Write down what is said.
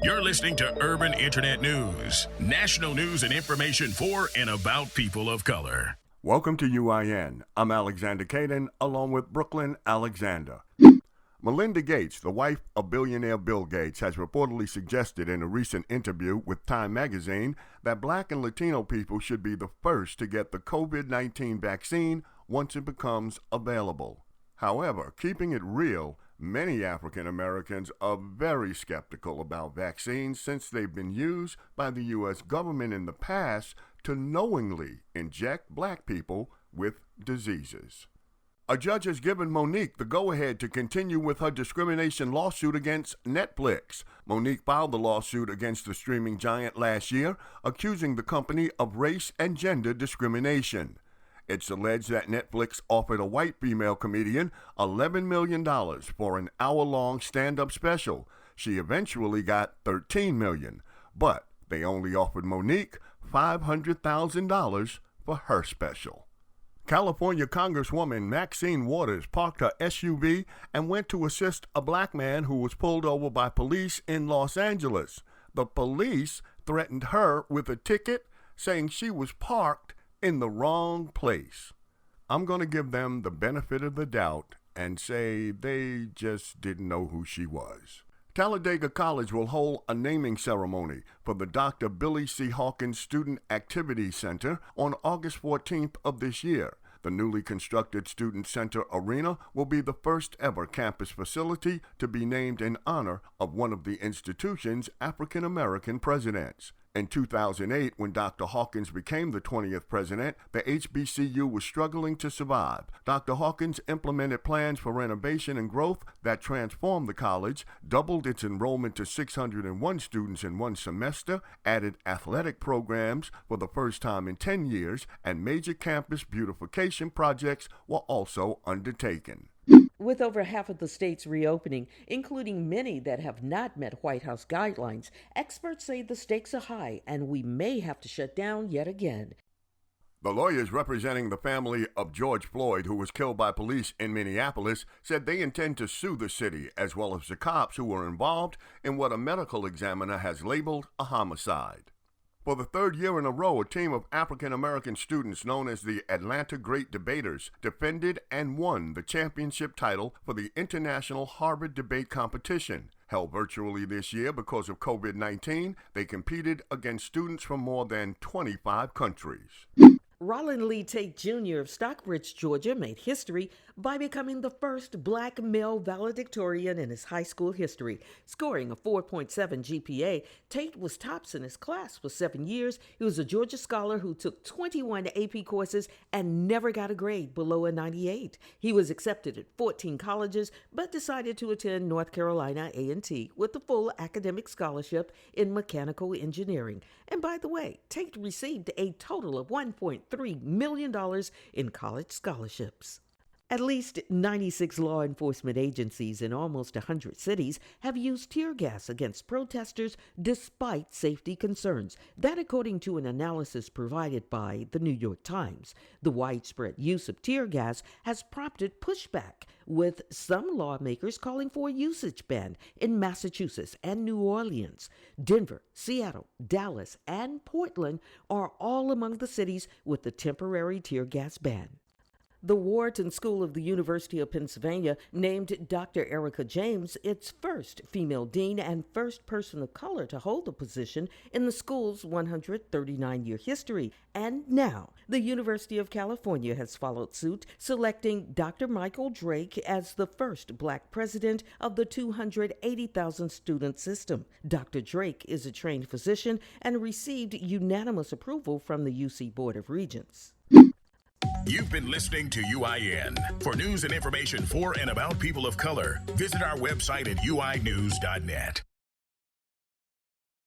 You're listening to Urban Internet News, national news and information for and about people of color. Welcome to UIN. I'm Alexander Caden, along with Brooklyn Alexander. Melinda Gates, the wife of billionaire Bill Gates, has reportedly suggested in a recent interview with Time magazine that Black and Latino people should be the first to get the COVID-19 vaccine once it becomes available. However, keeping it real, many African Americans are very skeptical about vaccines since they've been used by the U.S. government in the past to knowingly inject Black people with diseases. A judge has given Monique the go-ahead to continue with her discrimination lawsuit against Netflix. Monique filed the lawsuit against the streaming giant last year, accusing the company of race and gender discrimination. It's alleged that Netflix offered a white female comedian $11 million for an hour-long stand-up special. She eventually got $13 million, but they only offered Monique $500,000 for her special. California Congresswoman Maxine Waters parked her SUV and went to assist a Black man who was pulled over by police in Los Angeles. The police threatened her with a ticket, saying she was parked in the wrong place. I'm going to give them the benefit of the doubt and say they just didn't know who she was. Talladega College will hold a naming ceremony for the Dr. Billy C. Hawkins Student Activity Center on August 14th of this year. The newly constructed Student Center Arena will be the first ever campus facility to be named in honor of one of the institution's African American presidents. In 2008, when Dr. Hawkins became the 20th president, the HBCU was struggling to survive. Dr. Hawkins implemented plans for renovation and growth that transformed the college, doubled its enrollment to 601 students in one semester, added athletic programs for the first time in 10 years, and major campus beautification projects were also undertaken. With over half of the states reopening, including many that have not met White House guidelines, experts say the stakes are high and we may have to shut down yet again. The lawyers representing the family of George Floyd, who was killed by police in Minneapolis, said they intend to sue the city as well as the cops who were involved in what a medical examiner has labeled a homicide. For the third year in a row, a team of African-American students known as the Atlanta Great Debaters defended and won the championship title for the International Harvard Debate Competition. Held virtually this year because of COVID-19, they competed against students from more than 25 countries. Rollin Lee Tate Jr. of Stockbridge, Georgia, made history by becoming the first Black male valedictorian in his high school history. Scoring a 4.7 GPA, Tate was tops in his class for 7 years. He was a Georgia scholar who took 21 AP courses and never got a grade below a 98. He was accepted at 14 colleges, but decided to attend North Carolina A&T with a full academic scholarship in mechanical engineering. And by the way, Tate received a total of $1.3 million in college scholarships. At least 96 law enforcement agencies in almost 100 cities have used tear gas against protesters despite safety concerns. That according to an analysis provided by the New York Times. The widespread use of tear gas has prompted pushback, with some lawmakers calling for a usage ban in Massachusetts and New Orleans. Denver, Seattle, Dallas, and Portland are all among the cities with the temporary tear gas ban. The Wharton School of the University of Pennsylvania named Dr. Erica James its first female dean and first person of color to hold the position in the school's 139-year history. And now, the University of California has followed suit, selecting Dr. Michael Drake as the first Black president of the 280,000-student system. Dr. Drake is a trained physician and received unanimous approval from the UC Board of Regents. You've been listening to UIN. For news and information for and about people of color, visit our website at uinews.net.